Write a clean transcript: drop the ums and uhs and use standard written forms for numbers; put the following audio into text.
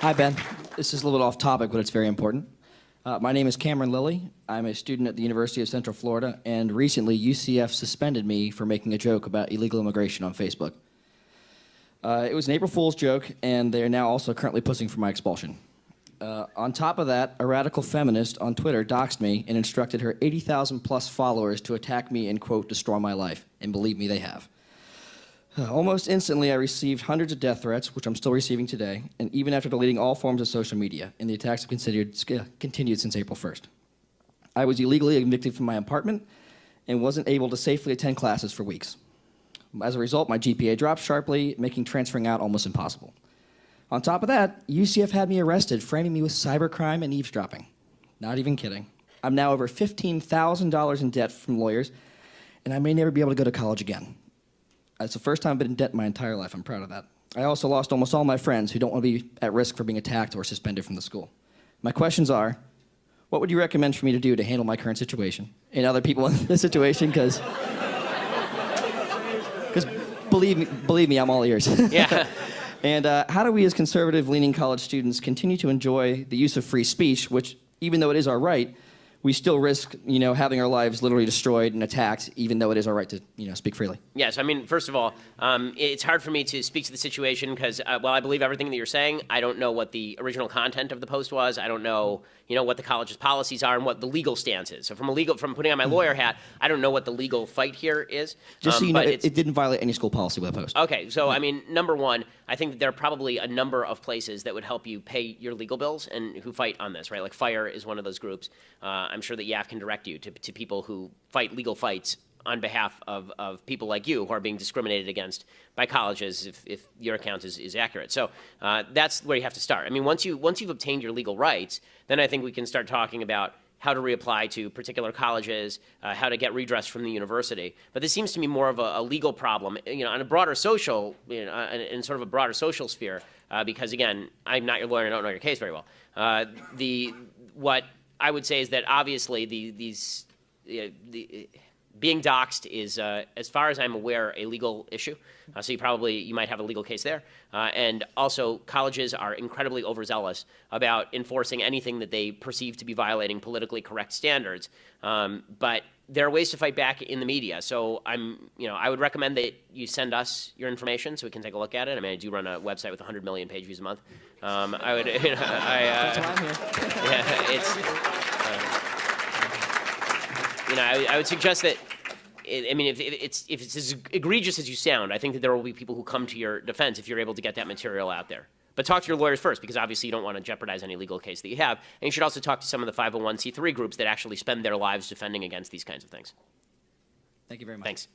Hi, Ben. This is a little bit off topic, but it's very important. My name is Cameron Lilly. I'm a student at the University of Central Florida, and recently UCF suspended me for making a joke about illegal immigration on Facebook. It was an April Fool's joke, and they are now also currently pushing for my expulsion. On top of that, a radical feminist on Twitter doxed me and instructed her 80,000 plus followers to attack me and, quote, destroy my life. And believe me, they have. Almost instantly, I received hundreds of death threats, which I'm still receiving today, and even after deleting all forms of social media, and the attacks have continued since April 1st. I was illegally evicted from my apartment and wasn't able to safely attend classes for weeks. As a result, my GPA dropped sharply, making transferring out almost impossible. On top of that, UCF had me arrested, framing me with cybercrime and eavesdropping. Not even kidding. I'm now over $15,000 in debt from lawyers, and I may never be able to go to college again. It's the first time I've been in debt in my entire life. I'm proud of that. I also lost almost all my friends who don't want to be at risk for being attacked or suspended from the school. My questions are, what would you recommend for me to do to handle my current situation and other people in this situation? Because believe me, I'm all ears. Yeah. And how do we as conservative-leaning college students continue to enjoy the use of free speech, which, even though it is our right, we still risk, having our lives literally destroyed and attacked, even though it is our right to, speak freely? Yes, I mean, first of all, it's hard for me to speak to the situation because, while I believe everything that you're saying, I don't know what the original content of the post was. I don't know, what the college's policies are and what the legal stance is. So from putting on my lawyer hat, I don't know what the legal fight here is. Just so you know, it didn't violate any school policy with the post. Okay, so I mean, number one, I think that there are probably a number of places that would help you pay your legal bills and who fight on this, right? Like FIRE is one of those groups. I'm sure that YAF can direct you to people who fight legal fights on behalf of people like you who are being discriminated against by colleges if your account is accurate. So that's where you have to start. I mean, once you've obtained your legal rights, then I think we can start talking about how to reapply to particular colleges, how to get redress from the university. But this seems to me more of a legal problem, on a broader social, in sort of a broader social sphere, because again, I'm not your lawyer and I don't know your case very well. What I would say is that obviously being doxxed is, as far as I'm aware, a legal issue. So you might have a legal case there. And also, colleges are incredibly overzealous about enforcing anything that they perceive to be violating politically correct standards. But there are ways to fight back in the media. So I would recommend that you send us your information so we can take a look at it. I mean, I do run a website with 100 million page views a month. I would, That's why I'm here. I would suggest that, if it's as egregious as you sound, I think that there will be people who come to your defense if you're able to get that material out there. But talk to your lawyers first, because obviously you don't want to jeopardize any legal case that you have. And you should also talk to some of the 501c3 groups that actually spend their lives defending against these kinds of things. Thank you very much. Thanks.